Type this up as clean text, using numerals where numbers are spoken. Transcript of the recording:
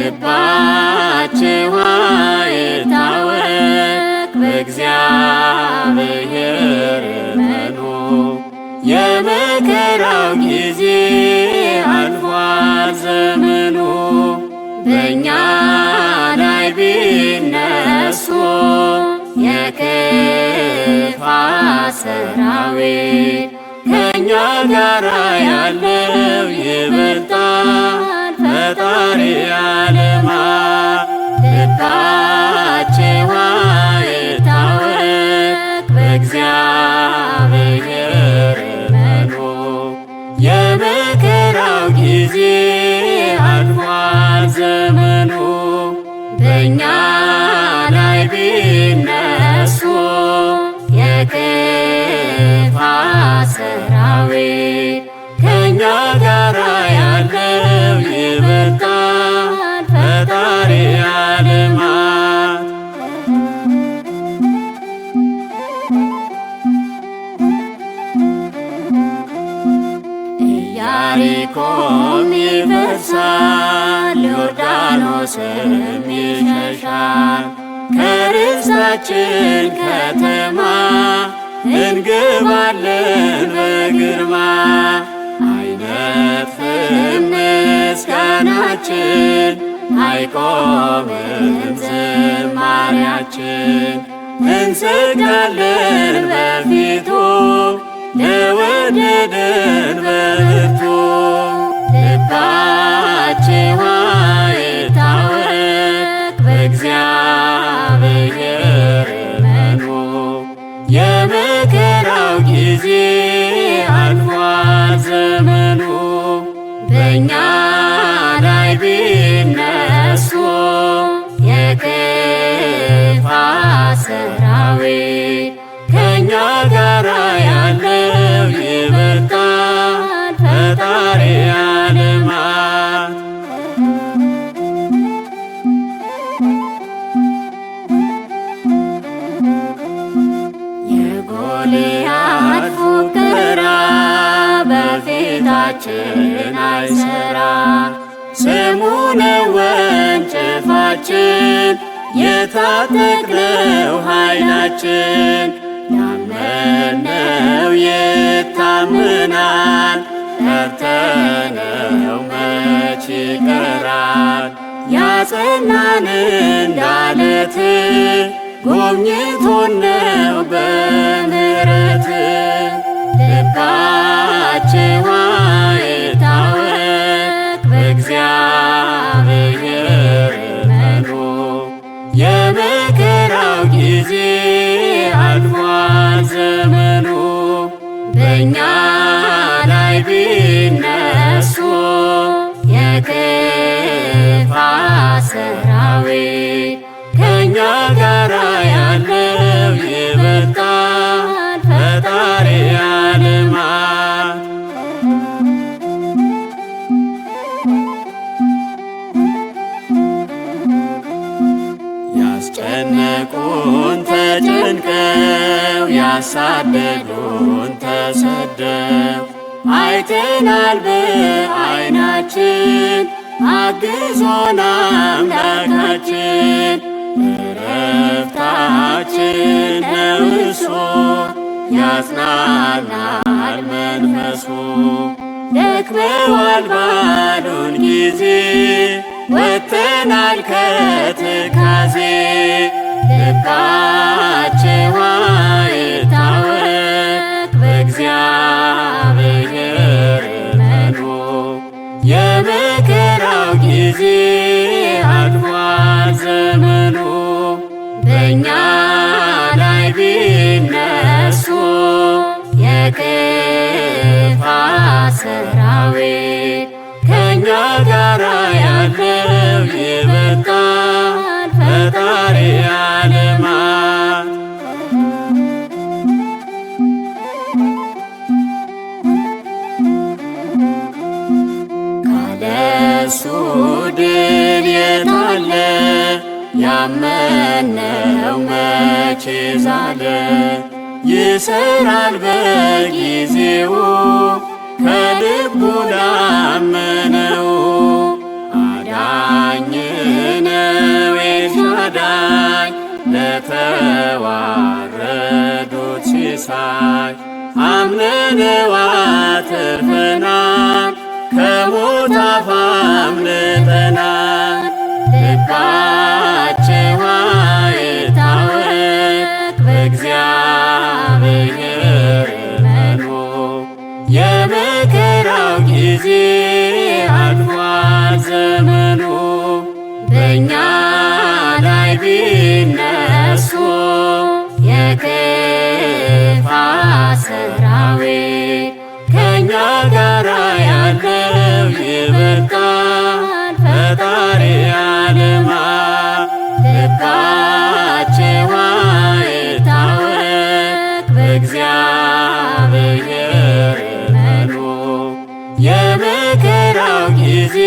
ልባችሁ አይታወክ በእግዚአብሔር እመኑ። የመከራው ጊዜ አልፏል ዘመኑ። በእኛ ላይ ቢነሱ የክፋት ሰራዊት ከእኛ ጋር ያለው ይበልጣል ፈጣሪ ዓለማት። ልባችሁ አይታወክ በእግዚአብሔር እመኑ። የመከራው ጊዜ አልፏል ዘመኑ። በእኛ ላይ ቢነሱ የክፋት ሰራዊት ከእኛ ጋር ያለው ይበልጣል ፈጣሪ ዓለማት። ኢያሪኮም ይፈርሳል ዮርዳኖስም ይሸሻል። ከርስታችን ከተማ እንገባለን በግርማ። አይነጥፍም ምስጋናችን አይቆምም ዝማሬያችን። እንሰግዳለን በፊቱ ለወደደን በብርቱ። ልባችሁ አይታወክ በእግዚአብሔር እመኑ። የመከራው ጊዜ አልፏል ዘመኑ። በእኛ ላይ ቢነሱ የክፋት ሰራዊት ከእኛ ጋር ያለው ይበልጣል ፈጣሪ ዓለማት። የጎልያድ ፉከራ በፊታችን አይሰራ። ስሙ ነው ወንጭፋችን የታጠቅነው ኃይላችን። ያመነው ይታመናል ጠርተነው መች ይቀራል። ያጸናን እንዳለት ጎብኝቶን ነው በምሕረት። ልባችሁ አይታወክ በእግዚአብሔር እመኑ። የመከራው ጊዜ አልፏል ዘመኑ። በእኛ ላይ ቢነሱ የክፋት ሰራዊት ከእኛ ጋር ያለው ይበልጣል ፈጣሪ ዓለማት። ያስጨነቁን ተጨንቀው ያሳደዱን ተሰደው አይተናል በዓይናችን አግዞን አምላካችን። እረፍታችን ነው እርሱ ያጽናናል መንፈሱ። ደክመዋል ባሉን ጊዜ ወጥተናል ከትካዜ። ልባችሁ አይታወክ በእግዚአብሔር እመኑ። የመከራው ጊዜ አልፏል ዘመኑ። በእኛ ላይ ቢነሱ የክፋት ሰራዊት ከእኛ ጋር ያለው ይበልጣል ፈጣሪ ዓለማት። ካለሱ ድል የታለ? ያመነው መቼ ዛለ? ይሰራል በጊዜው ከልቡ ላመነው። አዳኝ አይተነው አትርፈናል፣ ከሞት አፍ አምልጠናል። ልባችሁ አይታወክ በእግዚአብሔር እመኑ። የመከራው ጊዜ አልፏል ዘመኑ። በእኛ ላይ ቢነሱ የክፋት ሰራዊት ከእኛ ጋር ያለው ይበልጣል ፈጣሪ ዓለማ። ልባችሁ አይታወክ በእግዚአብሔር እመኑ። የመከራው ጊዜ